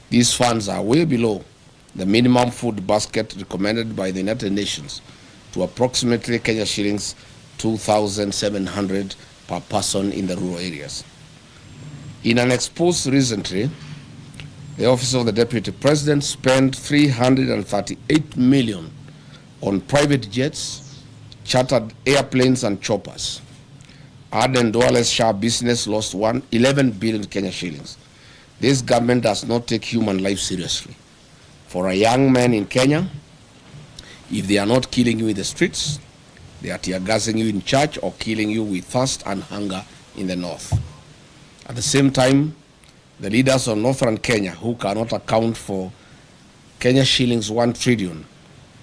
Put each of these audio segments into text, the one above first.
These funds are way below the minimum food basket recommended by the United Nations to approximately Kenya shillings 2,700 per person in the rural areas. In an expose recently, the Office of the Deputy President spent 338 million on private jets, chartered airplanes and choppers. Aden Duale's Shah business lost 11 billion Kenya shillings. This government does not take human life seriously. For a young man in Kenya, if they are not killing you in the streets, they are tear gassing you in church or killing you with thirst and hunger in the north. At the same time, the leaders of northern Kenya, who cannot account for Kenya shillings 1 trillion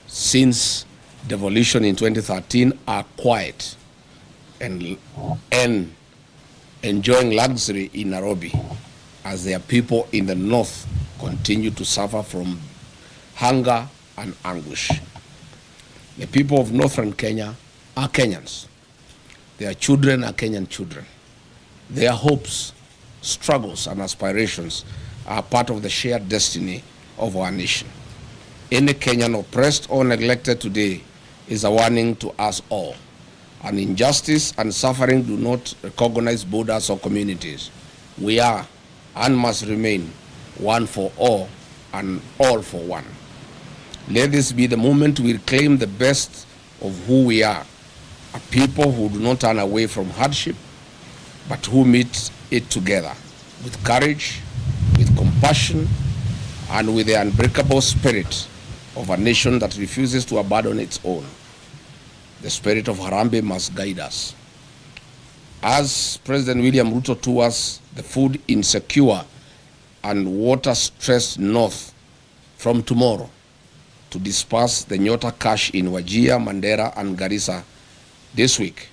since devolution in 2013, are quiet and enjoying luxury in Nairobi as their people in the north continue to suffer from hunger and anguish. The people of northern Kenya are Kenyans. Their children are Kenyan children. Their hopes, struggles, and aspirations are part of the shared destiny of our nation. Any Kenyan oppressed or neglected today is a warning to us all. And injustice and suffering do not recognize borders or communities. We are and must remain one for all and all for one. Let this be the moment we reclaim the best of who we are, a people who do not turn away from hardship, but who meet it together with courage, with compassion, and with the unbreakable spirit of a nation that refuses to abandon its own. The spirit of Harambee must guide us. As President William Ruto tours the food insecure and water-stressed north from tomorrow to disperse the Nyota cash in Wajir, Mandera, and Garissa this week,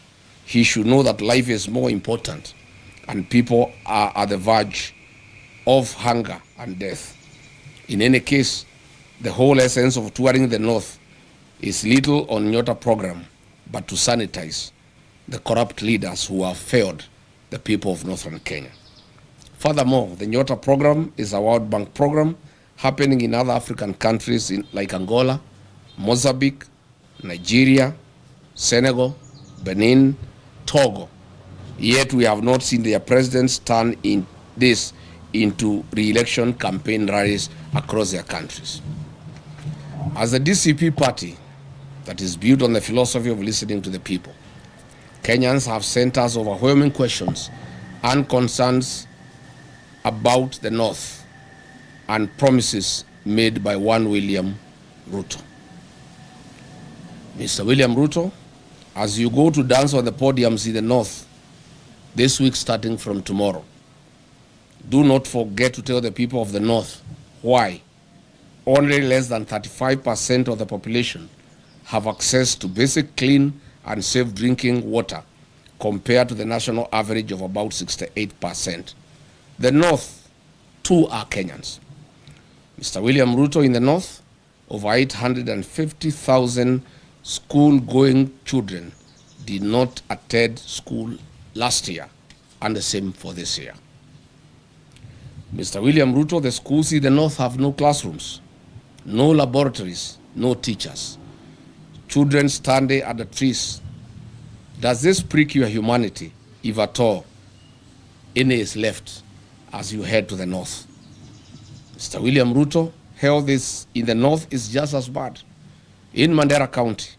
he should know that life is more important and people are at the verge of hunger and death. In any case, the whole essence of touring the north is little on Nyota program, but to sanitize the corrupt leaders who have failed the people of northern Kenya. Furthermore, the Nyota program is a World Bank program happening in other African countries like Angola, Mozambique, Nigeria, Senegal, Benin, Togo. Yet we have not seen their presidents turn this into re-election campaign rallies across their countries. As a DCP party that is built on the philosophy of listening to the people, Kenyans have sent us overwhelming questions and concerns about the North and promises made by one William Ruto. Mr. William Ruto, as you go to dance on the podiums in the North this week starting from tomorrow, do not forget to tell the people of the North why only less than 35% of the population have access to basic clean and safe drinking water compared to the national average of about 68%. The North, too, are Kenyans. Mr. William Ruto, in the North, over 850,000 school-going children did not attend school last year, and the same for this year. Mr. William Ruto, the schools in the North have no classrooms, no laboratories, no teachers. Children standing at the trees. Does this prick your humanity, if at all any is left as you head to the North? Mr. William Ruto, health in the North is just as bad. In Mandera County,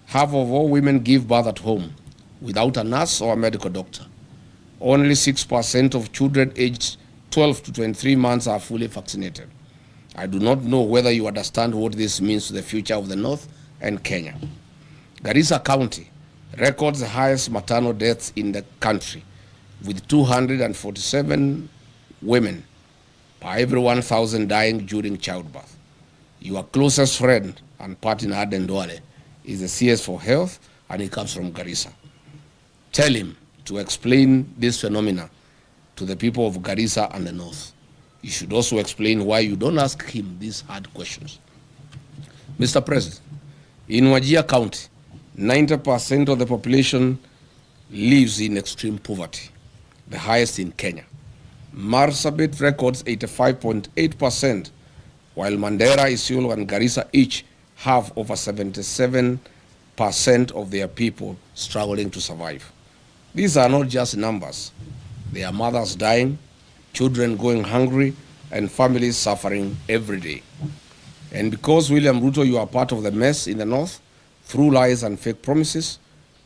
half of all women give birth at home without a nurse or a medical doctor. Only 6% of children aged 12 to 23 months are fully vaccinated. I do not know whether you understand what this means to the future of the North and Kenya. Garissa County records the highest maternal deaths in the country, with 247 women per every 1,000 dying during childbirth. Your closest friend and partner, Aden Duale, is the CS for Health, and he comes from Garissa. Tell him to explain this phenomena to the people of Garissa and the North. You should also explain why you don't ask him these hard questions. Mr. President, in Wajir County, 90% of the population lives in extreme poverty, the highest in Kenya. Marsabit records 85.8%, while Mandera, Isiolo, and Garissa each have over 77% of their people struggling to survive. These are not just numbers. They are mothers dying, children going hungry, and families suffering every day. And because, William Ruto, you are part of the mess in the north through lies and fake promises,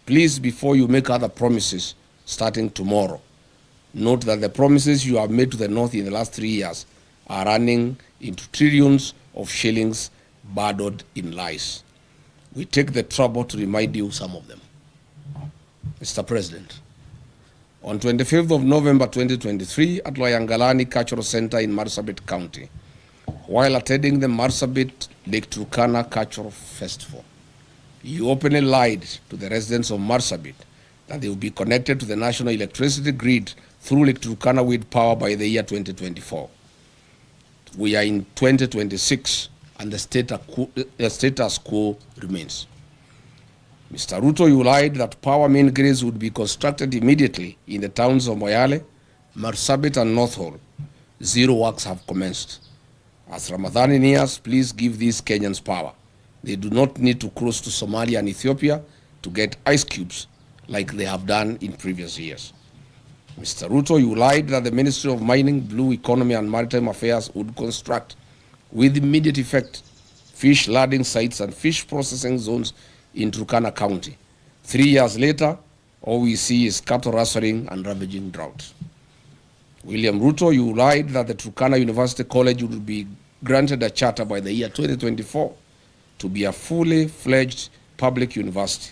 please, before you make other promises starting tomorrow, note that the promises you have made to the north in the last 3 years are running into trillions of shillings burdened in lies. We take the trouble to remind you some of them. Mr. President, on 25th of November 2023 at Loyangalani Cultural Center in Marsabit County, while attending the Marsabit Lake Turkana Cultural Festival, you openly lied to the residents of Marsabit that they will be connected to the national electricity grid through Lake Turkana wind power by the year 2024. We are in 2026 and the status quo remains. Mr. Ruto, you lied that power main grids would be constructed immediately in the towns of Moyale, Marsabit, and North Hall. Zero works have commenced. As Ramadan nears, please give these Kenyans power. They do not need to cross to Somalia and Ethiopia to get ice cubes like they have done in previous years. Mr. Ruto, you lied that the Ministry of Mining, Blue Economy, and Maritime Affairs would construct, with immediate effect, fish landing sites and fish processing zones in Turkana County. 3 years later, all we see is cattle rustling and ravaging drought. William Ruto, you lied that the Turkana University College would be granted a charter by the year 2024 to be a fully fledged public university.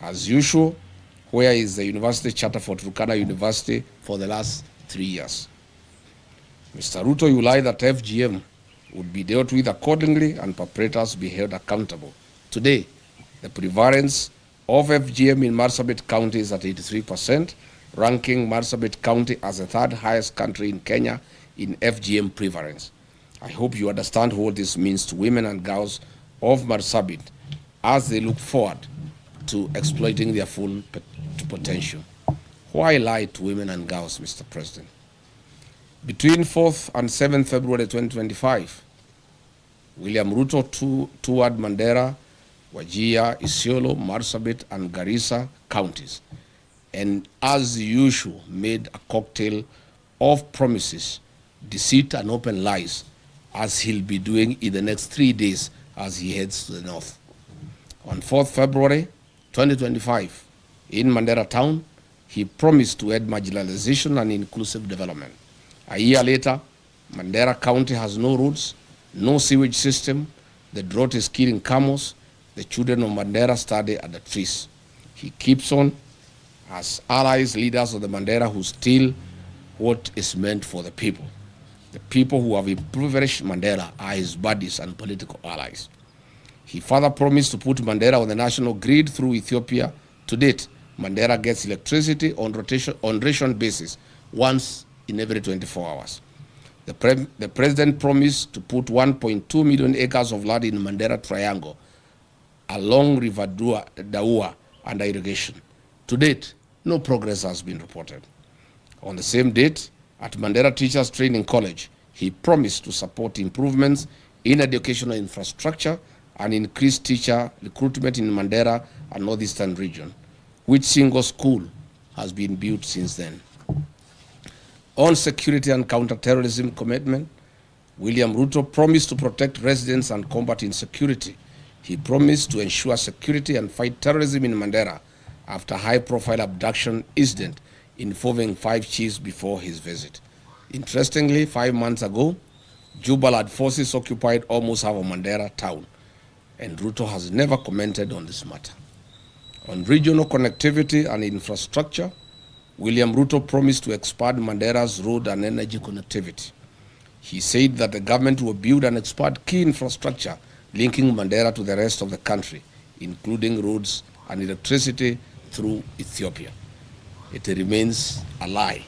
As usual, where is the university charter for Turkana University for the last 3 years? Mr. Ruto, you lied that FGM would be dealt with accordingly and perpetrators be held accountable. Today, the prevalence of FGM in Marsabit County is at 83%, ranking Marsabit County as the third highest country in Kenya in FGM prevalence. I hope you understand what this means to women and girls of Marsabit as they look forward to exploiting their full potential. Why lie to women and girls, Mr. President? Between 4th and 7th February 2025, William Ruto toured Mandera, Wajir, Isiolo, Marsabit, and Garissa counties, and as usual made a cocktail of promises, deceit, and open lies, as he'll be doing in the next 3 days as he heads to the north. On 4th February 2025, in Mandera town, he promised to end marginalization and inclusive development. A year later, Mandera County has no roads, no sewage system, the drought is killing camels, the children of Mandera study at the trees. He keeps on as allies, leaders of the Mandera who steal what is meant for the people. The people who have impoverished Mandera are his buddies and political allies. He further promised to put Mandera on the national grid through Ethiopia. To date, Mandera gets electricity on ration basis once in every 24 hours. The president promised to put 1.2 million acres of land in Mandera Triangle along River Daua under irrigation. To date, no progress has been reported. On the same date, at Mandera Teachers Training College, he promised to support improvements in educational infrastructure and increase teacher recruitment in Mandera and Northeastern region. Which single school has been built since then? On security and counter-terrorism commitment, William Ruto promised to protect residents and combat insecurity. He promised to ensure security and fight terrorism in Mandera after high-profile abduction incident involving 5 chiefs before his visit. Interestingly, 5 months ago, Jubaland forces occupied almost half of Mandera town, and Ruto has never commented on this matter. On regional connectivity and infrastructure, William Ruto promised to expand Mandera's road and energy connectivity. He said that the government will build and expand key infrastructure linking Mandera to the rest of the country, including roads and electricity through Ethiopia. It remains a lie.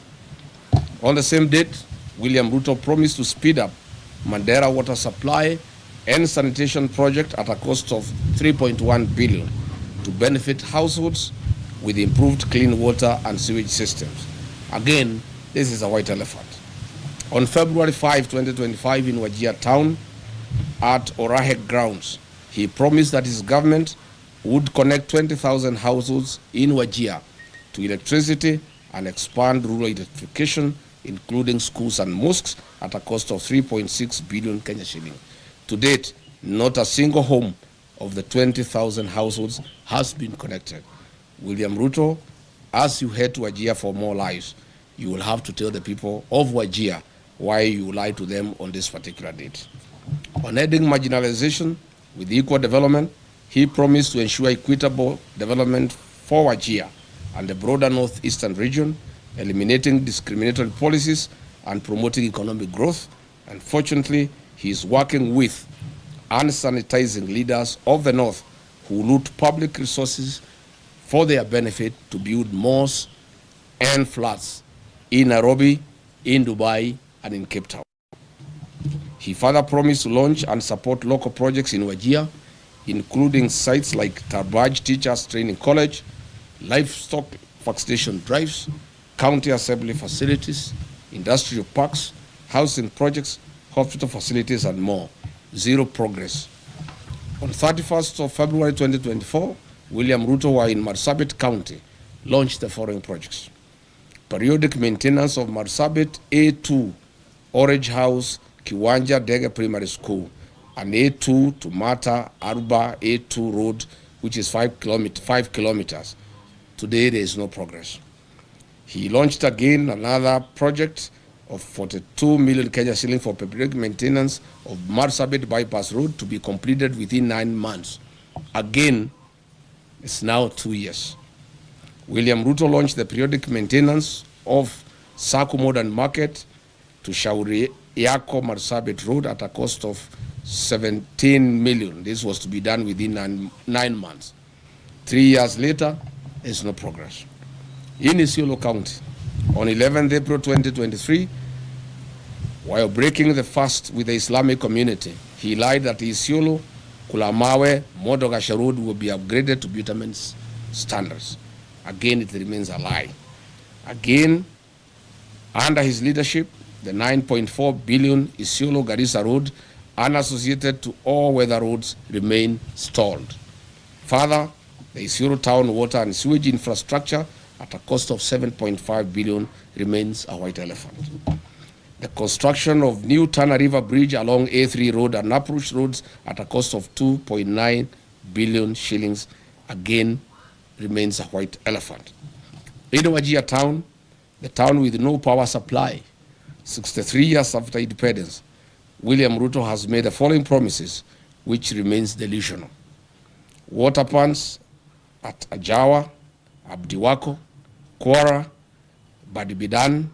On the same date, William Ruto promised to speed up Mandera water supply and sanitation project at a cost of 3.1 billion to benefit households with improved clean water and sewage systems. Again, This is a white elephant. On February 5, 2025, in Wajir town at Orahek grounds, he promised that his government would connect 20,000 households in Wajir to electricity and expand rural electrification, including schools and mosques, at a cost of 3.6 billion Kenya shilling. To date, not a single home of the 20,000 households has been connected. William Ruto, as you head to Wajir for more lives, you will have to tell the people of Wajir why you lied to them on this particular date. On ending marginalization with equal development, he promised to ensure equitable development for Wajir and the broader northeastern region, eliminating discriminatory policies and promoting economic growth. Unfortunately, he is working with unsanitizing leaders of the north who loot public resources for their benefit to build malls and flats in Nairobi, in Dubai, and in Cape Town. He further promised to launch and support local projects in Wajir, including sites like Tarbaj Teachers Training College, livestock vaccination drives, county assembly facilities, industrial parks, housing projects, hospital facilities, and more. Zero progress. On 31st of February 2024, William Ruto, while in Marsabit County, launched the following projects: periodic maintenance of Marsabit A2, Orange House, Kiwanja Dege Primary School, and A2 to Mata Arba A2 road, which is 5 kilometers. Today, there is no progress. He launched again another project of 42 million Kenya shilling for periodic maintenance of Marsabit Bypass Road to be completed within 9 months. Again, it's now 2 years. William Ruto launched the periodic maintenance of Saku Modern Market to Shauri Yako Marsabit Road at a cost of 17 million. This was to be done within 9 months. 3 years later, there's no progress. In Isiolo County, on 11th April 2023, while breaking the fast with the Islamic community, he lied that Isiolo, Kulamawe, Modogasha Road will be upgraded to bitumen's standards. Again, it remains a lie. Again, under his leadership, the 9.4 billion Isiolo Garissa Road, unassociated to all-weather roads, remain stalled. Further, the Isiolo town water and sewage infrastructure at a cost of 7.5 billion remains a white elephant. The construction of new Tana River Bridge along A3 Road and Approach Roads at a cost of 2.9 billion shillings again remains a white elephant. In Wajir town, the town with no power supply, 63 years after independence, William Ruto has made the following promises, which remains delusional. Water plants at Ajawa, Abdiwako, Kwara, Badibidan,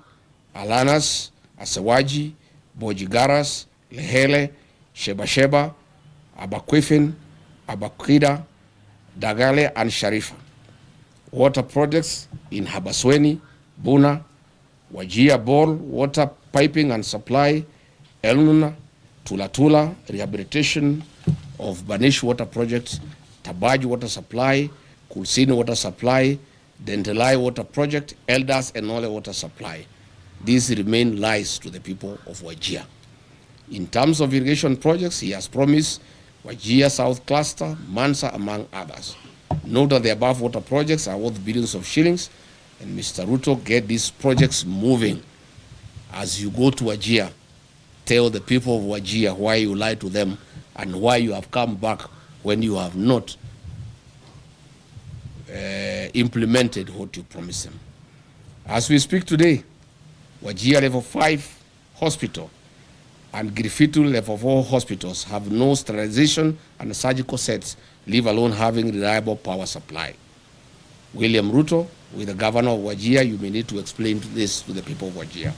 Alanas, Asewaji, Bojigaras, Lehele, Sheba, Abakwifin, Abakwida, Dagale, and Sharifa. Water projects in Habasweni, Buna, Wajir Ball, water piping and supply, Elnuna, Tulatula, rehabilitation of Banish water projects, Tabaj water supply, Kulsini water supply, Dentelai water project, Elders and Nole water supply. These remain lies to the people of Wajir. In terms of irrigation projects, he has promised Wajir South Cluster, Mansa, among others. Note that the above water projects are worth billions of shillings, and Mr. Ruto, get these projects moving. As you go to Wajir, tell the people of Wajir why you lied to them and why you have come back when you have not implemented what you promised them. As we speak today, Wajir Level 5 Hospital and Griffithville Level 4 hospitals have no sterilization and surgical sets, leave alone having reliable power supply. William Ruto, with the governor of Wajir, you may need to explain this to the people of Wajir.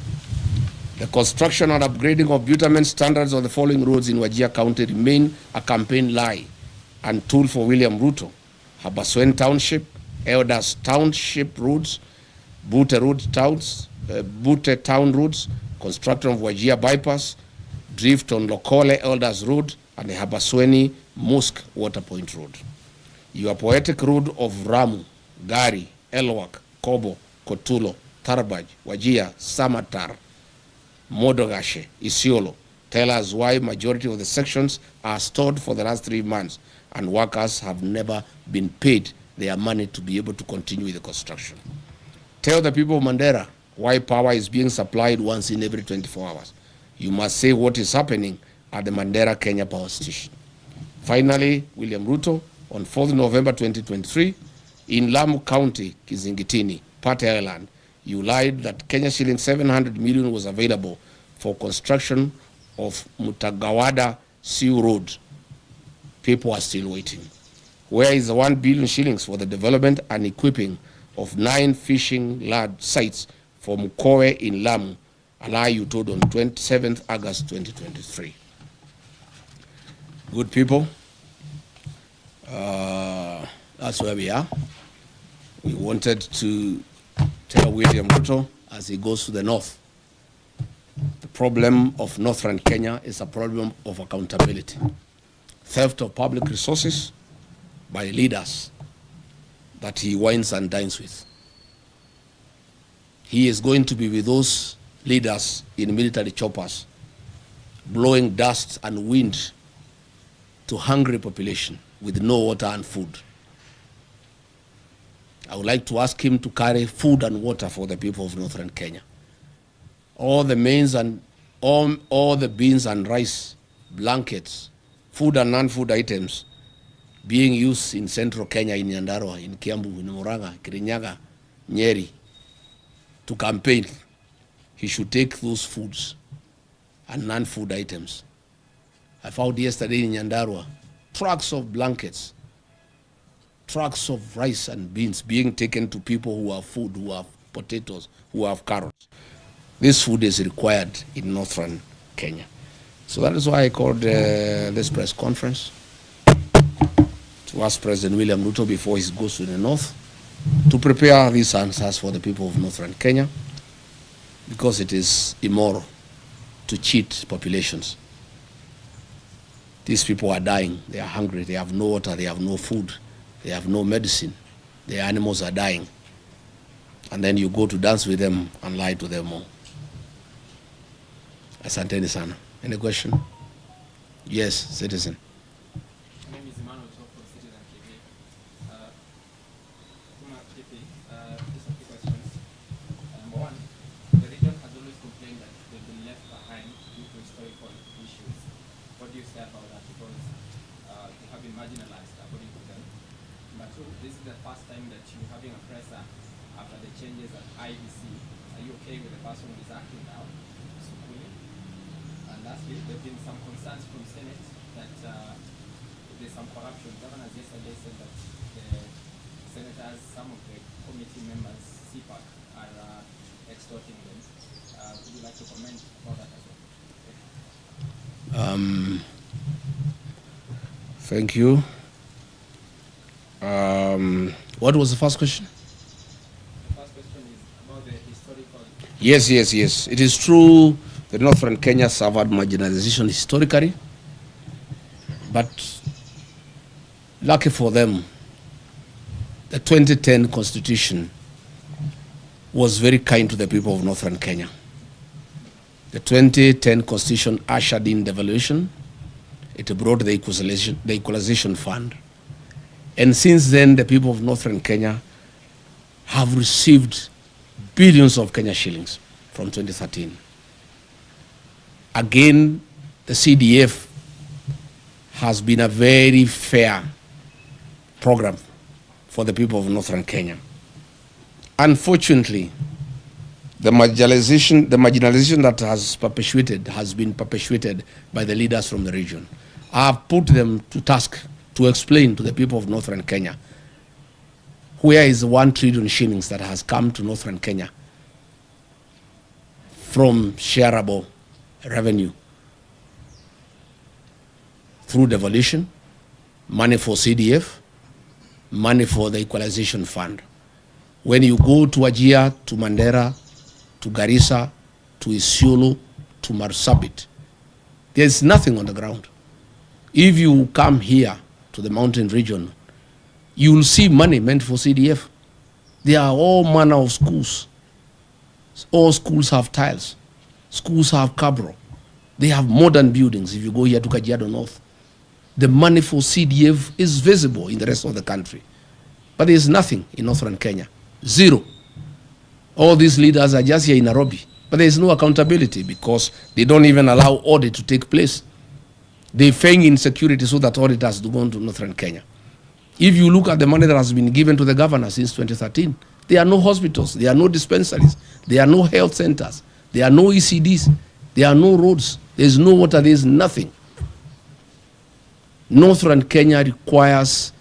The construction and upgrading of bitumen standards on the following roads in Wajir County remain a campaign lie and tool for William Ruto. Habaswen Township, Elders Township roads, Butte Town roads, construction of Wajir Bypass, drift on Lokole Elders Road, and the Habasweni Mosque Water Point Road. Your poetic road of Ramu, Gari, Elwak, Kobo, Kotulo, Tarbaj, Wajir, Samatar, Modogashe, Isiolo tell us why majority of the sections are stored for the last 3 months and workers have never been paid their money to be able to continue with the construction. Tell the people of Mandera why power is being supplied once in every 24 hours. You must say what is happening at the Mandera Kenya Power Station. Finally, William Ruto, on 4th November 2023, in Lamu County, Kizingitini, Pate Island, you lied that Kenya shilling 700 million was available for construction of Mutagawada Sea Road. People are still waiting. Where is the 1 billion shillings for the development and equipping of 9 fishing lad sites for Mukowe in Lamu, a lie you told on 27th August 2023? Good people, that's where we are. We wanted to tell William Ruto as he goes to the north, the problem of northern Kenya is a problem of accountability. Theft of public resources by leaders that he wines and dines with. He is going to be with those leaders in military choppers, blowing dust and wind to hungry population with no water and food. I would like to ask him to carry food and water for the people of northern Kenya. All the mains and all the beans and rice, blankets, food and non-food items being used in central Kenya, in Nyandarua, in Kiambu, in Murang'a, Kirinyaga, Nyeri, to campaign, he should take those foods and non-food items. I found yesterday in Nyandarua, trucks of blankets, trucks of rice and beans being taken to people who have food, who have potatoes, who have carrots. This food is required in northern Kenya. So that is why I called this press conference to ask President William Ruto before he goes to the north to prepare these answers for the people of northern Kenya, because it is immoral to cheat populations. These people are dying, they are hungry, they have no water, they have no food, they have no medicine, their animals are dying. And then you go to dance with them and lie to them all. Asanteni sana. Any question? Yes, citizen. My name is Emmanuel from Citizen TV. Just a few questions. Number one, the region has always complained that they've been left behind due to historical issues. What do you say about that? Because they have been marginalized according to them. Number two, this is the first time that you're having a presser after the changes at IBC. Are you okay with the person who is acting now? And lastly, there have been some concerns from Senate that there's some corruption. Governors yesterday said that the senators, some of the committee members, CPAC, are extorting them. Would you like to comment about that as well? Thank you. What was the first question? The first question is about the historical... Yes. It is true that northern Kenya suffered marginalization historically, but lucky for them, the 2010 Constitution was very kind to the people of northern Kenya. The 2010 Constitution ushered in devolution. It brought the equalization fund. And since then, the people of northern Kenya have received billions of Kenya shillings from 2013. Again, the CDF has been a very fair program for the people of northern Kenya. Unfortunately, the marginalization that has been perpetuated by the leaders from the region. I have put them to task to explain to the people of northern Kenya where is the 1 trillion shillings that has come to northern Kenya from shareable revenue through devolution, money for CDF, money for the equalization fund. When you go to Wajir, to Mandera, to Garissa, to Isiolo, to Marsabit, there's nothing on the ground. If you come here to the mountain region, you will see money meant for CDF. There are all manner of schools, All schools have tiles. Schools have cabro. They have modern buildings. If you go here to Kajiado North, the money for CDF is visible in the rest of the country. But there is nothing in northern Kenya. Zero. All these leaders are just here in Nairobi. But there is no accountability because they don't even allow audit to take place. They feign insecurity so that audit has to go into northern Kenya. If you look at the money that has been given to the governor since 2013, there are no hospitals, there are no dispensaries, there are no health centers, there are no ECDs, there are no roads, there is no water, there is nothing. Northern Kenya requires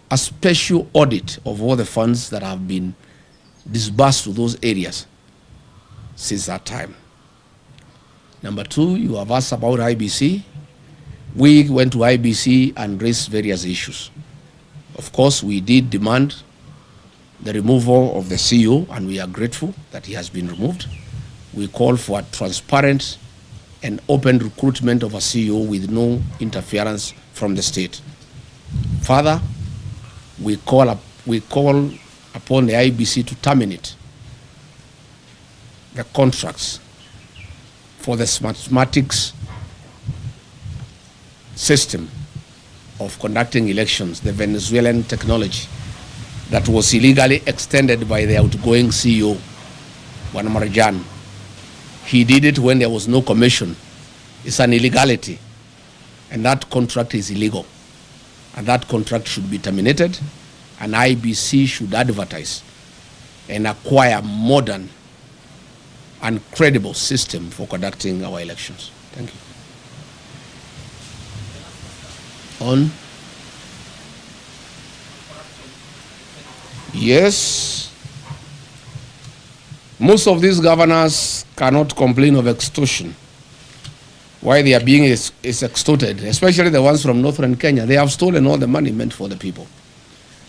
a special audit of all the funds that have been disbursed to those areas since that time. Number two, you have asked about IBC. We went to IBC and raised various issues. Of course, we did demand the removal of the CEO, and we are grateful that he has been removed. We call for a transparent and open recruitment of a CEO with no interference from the state. Further, we call upon the IBC to terminate the contracts for the mathematics system of conducting elections, the Venezuelan technology that was illegally extended by the outgoing CEO, Juan Marjan. He did it when there was no commission. It's an illegality, and that contract is illegal. And that contract should be terminated, and IBC should advertise and acquire modern and credible system for conducting our elections. Thank you. On? Yes. Most of these governors cannot complain of extortion. Why they are being is extorted, especially the ones from northern Kenya. They have stolen all the money meant for the people.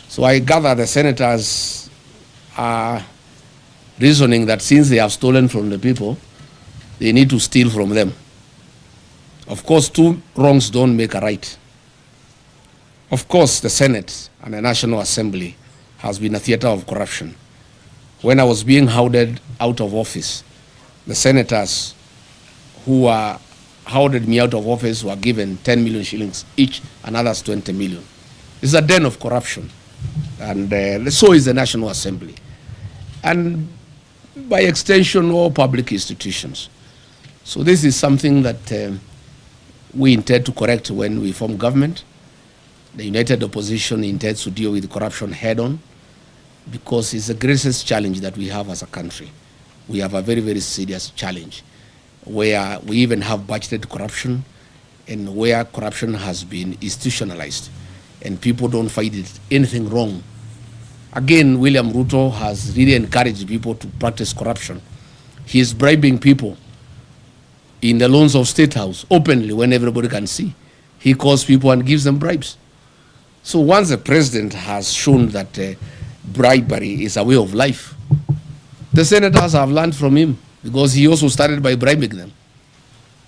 So I gather the senators are reasoning that since they have stolen from the people, they need to steal from them. Of course, two wrongs don't make a right. Of course, the Senate and the National Assembly has been a theater of corruption. When I was being hounded out of office, the senators who hounded me out of office were given 10 million shillings each, and others 20 million. It's a den of corruption. And so is the National Assembly. And by extension, all public institutions. So this is something that we intend to correct when we form government. The United Opposition intends to deal with corruption head-on because it's the greatest challenge that we have as a country. We have a very, very serious challenge where we even have budgeted corruption and where corruption has been institutionalized and people don't find it anything wrong. Again, William Ruto has really encouraged people to practice corruption. He is bribing people in the loans of State House openly when everybody can see. He calls people and gives them bribes. So once the president has shown that bribery is a way of life, the senators have learned from him because he also started by bribing them.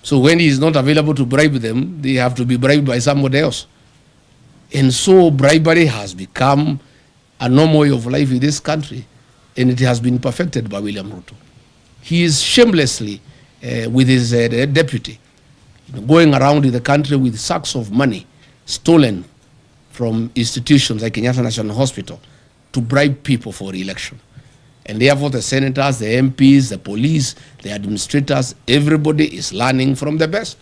So when he is not available to bribe them, they have to be bribed by somebody else. And so bribery has become a normal way of life in this country, and it has been perfected by William Ruto. He is shamelessly, with his deputy, going around in the country with sacks of money stolen from institutions like Kenyatta National Hospital to bribe people for re-election. And therefore the senators, the MPs, the police, the administrators, everybody is learning from the best.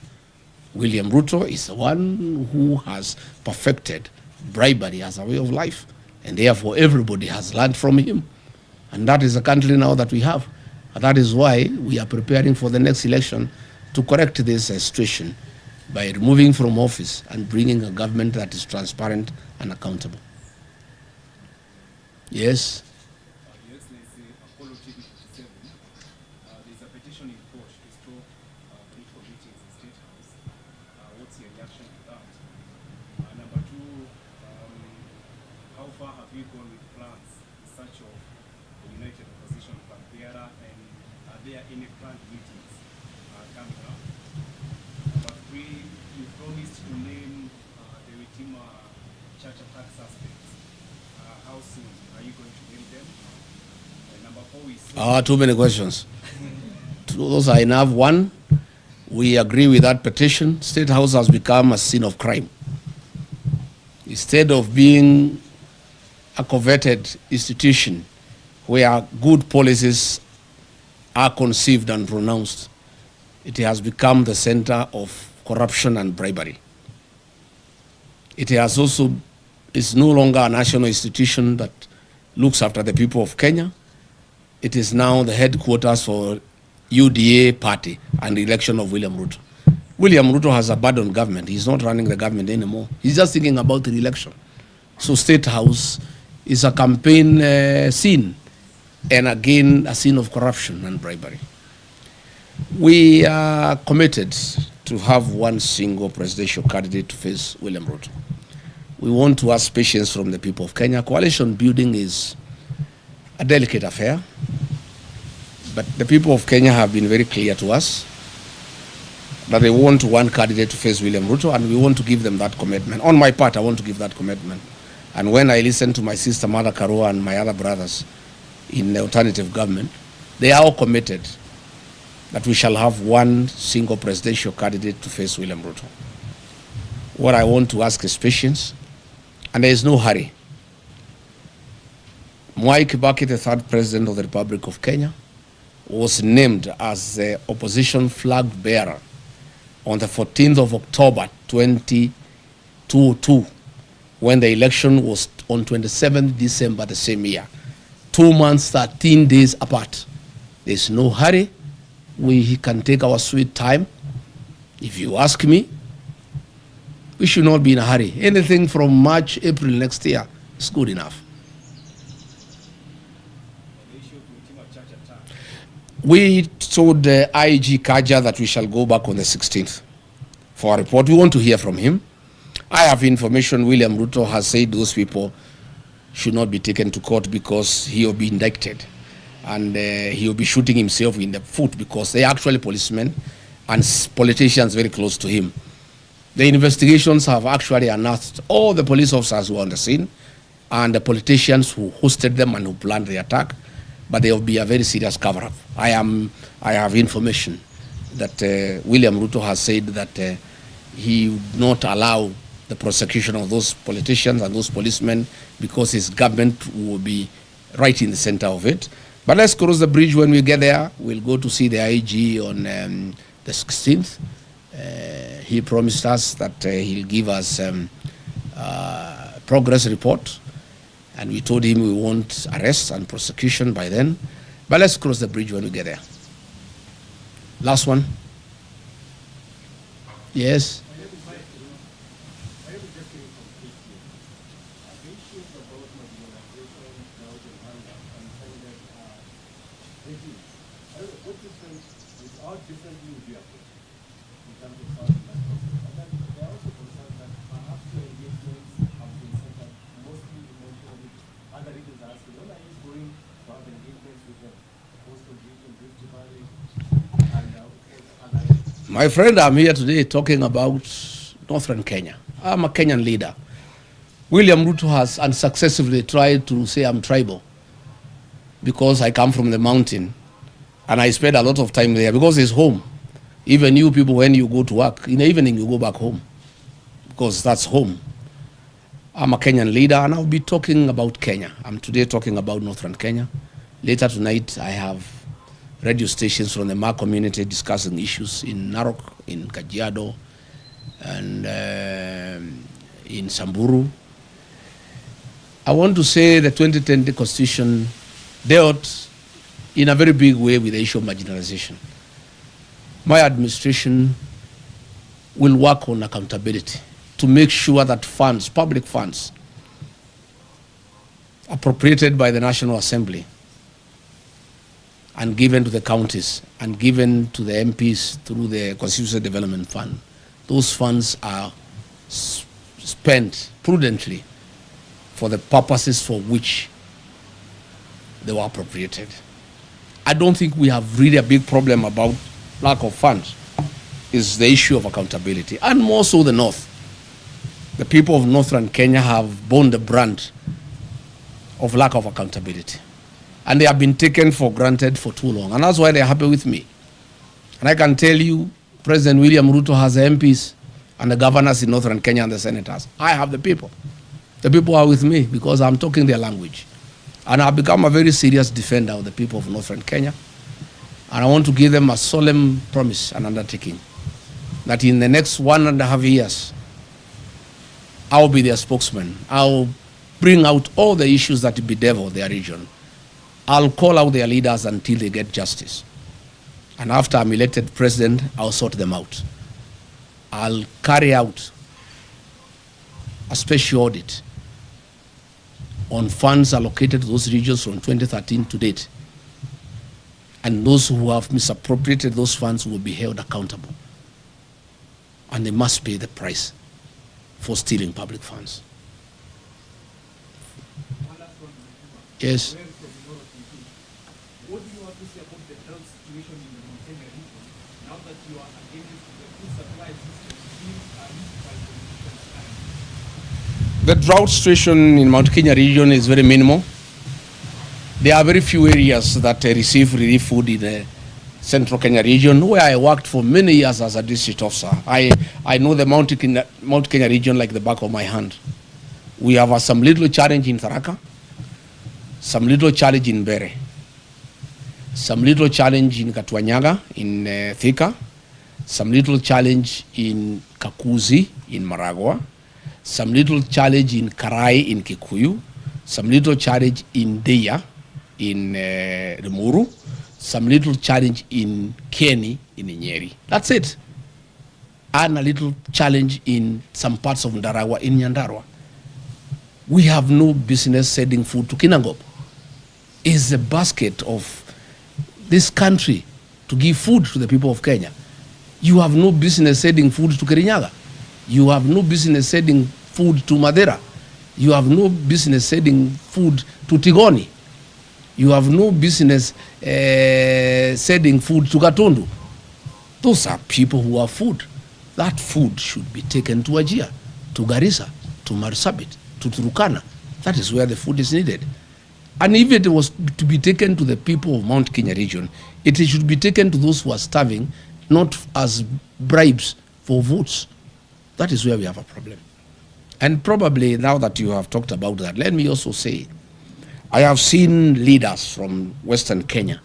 William Ruto is the one who has perfected bribery as a way of life. And therefore everybody has learned from him. And that is the country now that we have. And that is why we are preparing for the next election to correct this situation by removing from office and bringing a government that is transparent and accountable. Yes? Yes, there's Apollo TV 57. There's a petition in court to stop political meetings in State House. What's your reaction to that? Number two, how far have you gone with plans in search of the United Opposition Pantera, and are there any planned meetings coming up? Number three, you promised to name the Witima church attack suspects. How soon are you going to name them? And Number 4, we see Too many questions. Those are enough. One, we agree with that petition. State House has become a scene of crime. Instead of being a coveted institution where good policies are conceived and pronounced, it has become the center of corruption and bribery. It has also is no longer a national institution that looks after the people of Kenya. It is now the headquarters for UDA party and the election of William Ruto. William Ruto has abandoned government. He's not running the government anymore. He's just thinking about the election. So State House is a campaign scene, and again, a scene of corruption and bribery. We are committed to have one single presidential candidate to face William Ruto. We want to ask patience from the people of Kenya. Coalition building is a delicate affair, but the people of Kenya have been very clear to us that they want one candidate to face William Ruto, and we want to give them that commitment. On my part, I want to give that commitment. And when I listen to my sister Mother Karua and my other brothers in the alternative government, they are all committed that we shall have one single presidential candidate to face William Ruto. What I want to ask is patience, and there is no hurry. Mwai Kibaki, the third president of the Republic of Kenya, was named as the opposition flag bearer on the 14th of October 2022, when the election was on 27th December the same year. 2 months, 13 days apart. There's no hurry. We can take our sweet time. If you ask me, we should not be in a hurry. Anything from March, April next year is good enough. We told IG Kaja that we shall go back on the 16th for a report. We want to hear from him. I have information William Ruto has said those people should not be taken to court because he will be indicted. And he will be shooting himself in the foot because they are actually policemen and politicians very close to him. The investigations have actually unearthed all the police officers who were on the scene and the politicians who hosted them and who planned the attack. But there will be a very serious cover-up. I have information that William Ruto has said that he would not allow the prosecution of those politicians and those policemen because his government will be right in the center of it. But let's cross the bridge when we get there. We'll go to see the IG on the 16th. He promised us that he'll give us a progress report. And we told him we want arrest and prosecution by then. But let's cross the bridge when we get there. Last one. Yes. My friend, I'm here today talking about Northern Kenya. I'm a Kenyan leader. William Ruto has unsuccessfully tried to say I'm tribal because I come from the mountain and I spend a lot of time there because it's home. Even you people, when you go to work, in the evening you go back home because that's home. I'm a Kenyan leader and I'll be talking about Kenya. I'm today talking about Northern Kenya. Later tonight I have radio stations from the Ma community discussing issues in Narok, in Kajiado, and in Samburu. I want to say the 2010 Constitution dealt in a very big way with the issue of marginalization. My administration will work on accountability to make sure that funds, public funds, appropriated by the National Assembly and given to the counties and given to the MPs through the Constitutional Development Fund, those funds are spent prudently for the purposes for which they were appropriated. I don't think we have really a big problem about lack of funds. It's the issue of accountability, and more so the North. The people of Northern Kenya have borne the brunt of lack of accountability. And they have been taken for granted for too long. And that's why they're happy with me. And I can tell you, President William Ruto has the MPs and the governors in Northern Kenya and the senators. I have the people. The people are with me because I'm talking their language. And I've become a very serious defender of the people of Northern Kenya. And I want to give them a solemn promise and undertaking that in the next 1.5 years, I'll be their spokesman. I'll bring out all the issues that bedevil their region. I'll call out their leaders until they get justice. And after I'm elected president, I'll sort them out. I'll carry out a special audit on funds allocated to those regions from 2013 to date. And those who have misappropriated those funds will be held accountable. And they must pay the price for stealing public funds. Yes. What do you have to say about the drought situation in the Mount Kenya region now that you are against the food supply system being used by politicians? The drought situation in Mount Kenya region is very minimal. There are very few areas that receive relief food in the Central Kenya region, where I worked for many years as a district officer. I know the Mount Kenya region like the back of my hand. We have some little challenge in Tharaka, some little challenge in Bere, some little challenge in Katwanyaga, in Thika, some little challenge in Kakuzi, in Maragua, some little challenge in Karai, in Kikuyu, some little challenge in Deya, in Rimuru, some little challenge in Keni, in Nyeri. That's it. And a little challenge in some parts of Ndaragwa, in Nyandarua. We have no business sending food to Kinangop. It's the basket of this country to give food to the people of Kenya. You have no business sending food to Kirinyaga. You have no business sending food to Madera. You have no business sending food to Tigoni. You have no business sending food to Gatundu. Those are people who have food. That food should be taken to Wajir, to Garissa, to Marsabit, to Turukana. That is where the food is needed. And if it was to be taken to the people of Mount Kenya region, it should be taken to those who are starving, not as bribes for votes. That is where we have a problem. And probably now that you have talked about that, let me also say, I have seen leaders from Western Kenya,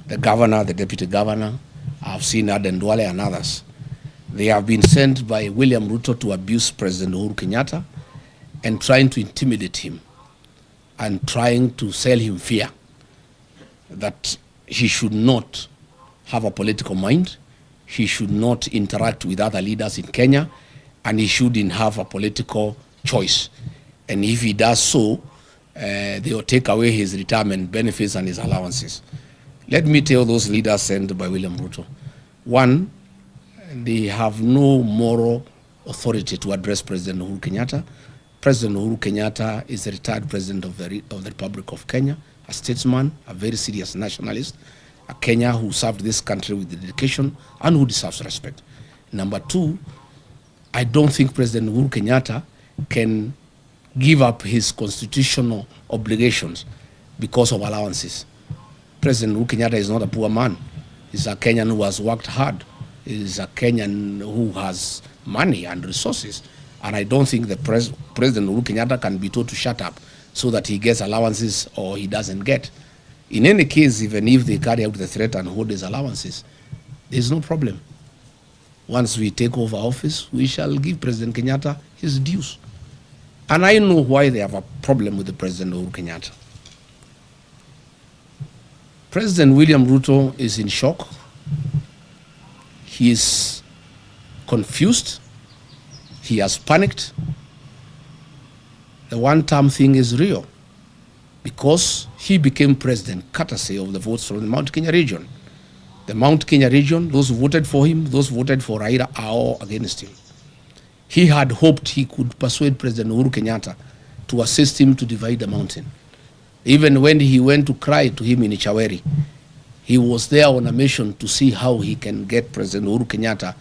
the governor, the deputy governor, I have seen Aden Duale and others. They have been sent by William Ruto to abuse President Uhuru Kenyatta and trying to intimidate him and trying to sell him fear that he should not have a political mind, he should not interact with other leaders in Kenya, and he shouldn't have a political choice. And if he does so, they will take away his retirement benefits and his allowances. Let me tell those leaders sent by William Ruto. One, they have no moral authority to address President Uhuru Kenyatta. President Uhuru Kenyatta is a retired president of the Republic of Kenya, a statesman, a very serious nationalist, a Kenya who served this country with dedication and who deserves respect. Number two, I don't think President Uhuru Kenyatta can give up his constitutional obligations because of allowances. President Uhuru Kenyatta is not a poor man. He's a Kenyan who has worked hard. He's a Kenyan who has money and resources. And I don't think the President Uhuru Kenyatta can be told to shut up so that he gets allowances or he doesn't get. In any case, even if they carry out the threat and hold his allowances, there's no problem. Once we take over office, we shall give President Kenyatta his dues. And I know why they have a problem with the President Uhuru Kenyatta. President William Ruto is in shock. He is confused. He has panicked. The one-term thing is real because he became president courtesy of the votes from the Mount Kenya region. The Mount Kenya region, those who voted for him, those who voted for Raila are all against him. He had hoped he could persuade President Uhuru Kenyatta to assist him to divide the mountain. Even when he went to cry to him in Ichaweri, he was there on a mission to see how he can get President Uhuru Kenyatta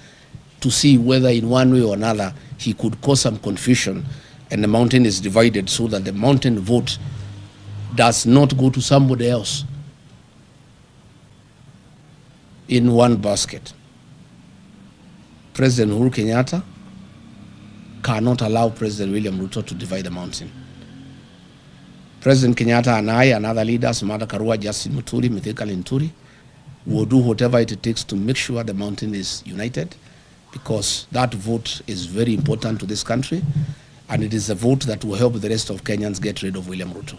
to see whether in one way or another he could cause some confusion and the mountain is divided so that the mountain vote does not go to somebody else in one basket. President Uhuru Kenyatta cannot allow President William Ruto to divide the mountain. President Kenyatta and I and other leaders, Martha Karua, Justin Muturi, Mithika Linturi, will do whatever it takes to make sure the mountain is united, because that vote is very important to this country, and it is a vote that will help the rest of Kenyans get rid of William Ruto.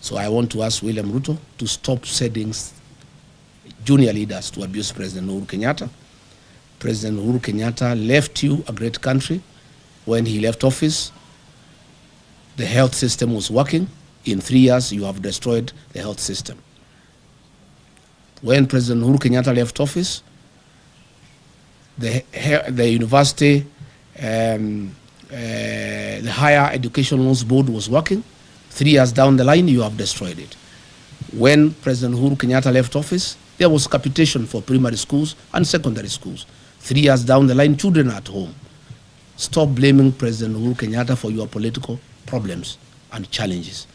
So I want to ask William Ruto to stop sending junior leaders to abuse President Uhuru Kenyatta. President Uhuru Kenyatta left you a great country. When he left office, the health system was working. In 3 years, you have destroyed the health system. When President Uhuru Kenyatta left office, the university, the Higher Education Loans Board was working. 3 years down the line, you have destroyed it. When President Uhuru Kenyatta left office, there was capitation for primary schools and secondary schools. 3 years down the line, children are at home. Stop blaming President Uhuru Kenyatta for your political problems and challenges.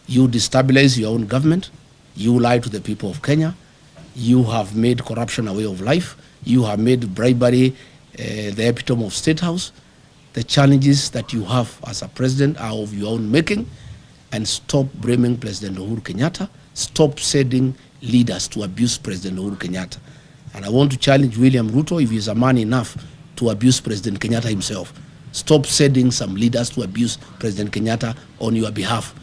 You destabilize your own government. You lie to the people of Kenya. You have made corruption a way of life. You have made bribery the epitome of State House. The challenges that you have as a president are of your own making. And stop blaming President Uhuru Kenyatta. Stop sending leaders to abuse President Uhuru Kenyatta. And I want to challenge William Ruto, if he's a man enough to abuse President Kenyatta himself. Stop sending some leaders to abuse President Kenyatta on your behalf.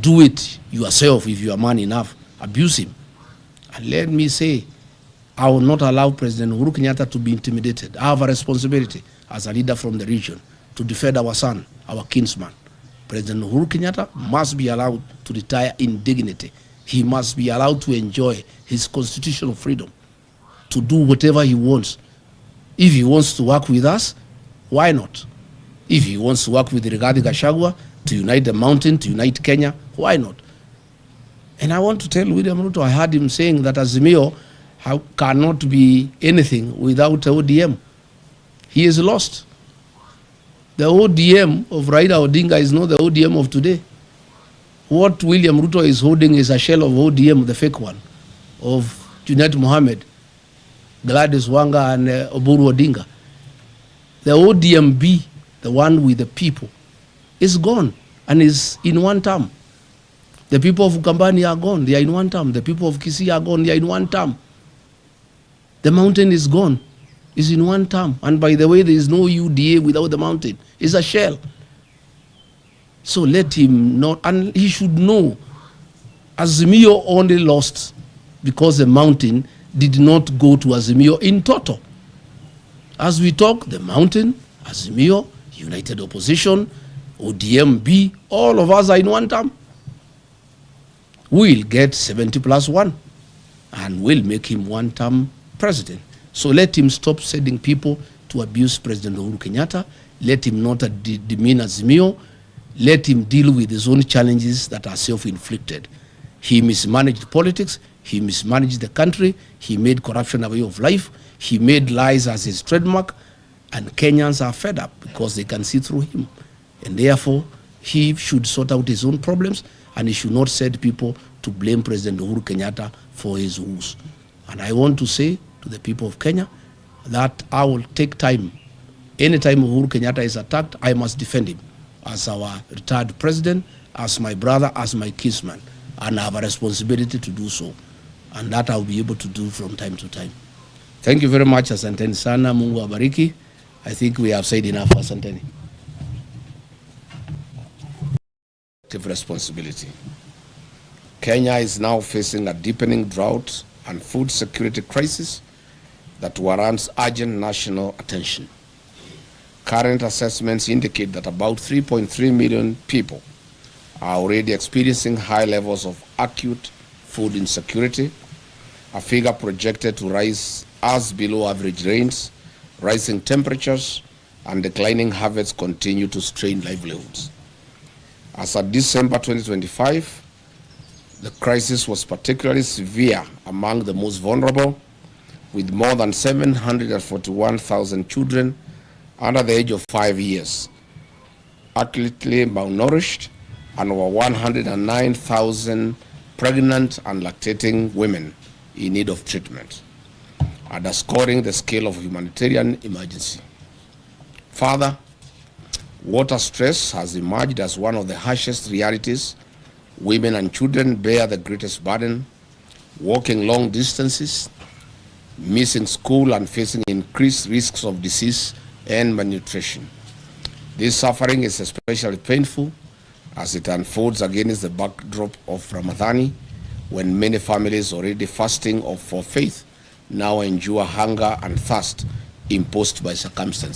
Do it yourself if you are man enough. Abuse him. And let me say, I will not allow President Uhuru Kenyatta to be intimidated. I have a responsibility as a leader from the region to defend our son, our kinsman. President Uhuru Kenyatta must be allowed to retire in dignity. He must be allowed to enjoy his constitutional freedom to do whatever he wants. If he wants to work with us, why not? If he wants to work with Rigathi Gachagua to unite the mountain, to unite Kenya, why not? And I want to tell William Ruto, I heard him saying that Azimio cannot be anything without ODM. He is lost. The ODM of Raila Odinga is not the ODM of today. What William Ruto is holding is a shell of ODM, the fake one, of Junet Mohammed, Gladys Wanga, and Oburu Odinga. The ODMB, the one with the people, is gone and is in one term. The people of Ukambani are gone, they are in one term. The people of Kisii are gone, they are in one term. The mountain is gone, is in one term. And by the way, there is no UDA without the mountain. It's a shell. So let him not, and he should know, Azimio only lost because the mountain did not go to Azimio in total. As we talk, the mountain, Azimio, United Opposition, ODMB, all of us are in one term. We'll get 70+1 and we'll make him one-term president. So let him stop sending people to abuse President Uhuru Kenyatta. Let him not demean Azimio. Let him deal with his own challenges that are self-inflicted. He mismanaged politics. He mismanaged the country. He made corruption a way of life. He made lies as his trademark. And Kenyans are fed up because they can see through him. And therefore, he should sort out his own problems, and he should not send people to blame President Uhuru Kenyatta for his woes. And I want to say to the people of Kenya that I will take time. Anytime Uhuru Kenyatta is attacked, I must defend him as our retired president, as my brother, as my kinsman. And I have a responsibility to do so. And that I'll be able to do from time to time. Thank you very much, asanteni sana, Mungu abariki. I think we have said enough, asanteni. Responsibility. Kenya is now facing a deepening drought and food security crisis that warrants urgent national attention. Current assessments indicate that about 3.3 million people are already experiencing high levels of acute food insecurity, a figure projected to rise as below average rains, rising temperatures, and declining harvests continue to strain livelihoods. As of December 2025, the crisis was particularly severe among the most vulnerable, with more than 741,000 children under the age of 5 years acutely malnourished and over 109,000 pregnant and lactating women in need of treatment, underscoring the scale of humanitarian emergency. Further, water stress has emerged as one of the harshest realities. Women and children bear the greatest burden, walking long distances, missing school, and facing increased risks of disease and malnutrition. This suffering is especially painful as it unfolds against the backdrop of Ramadani, when many families already fasting for faith now endure hunger and thirst imposed by circumstances.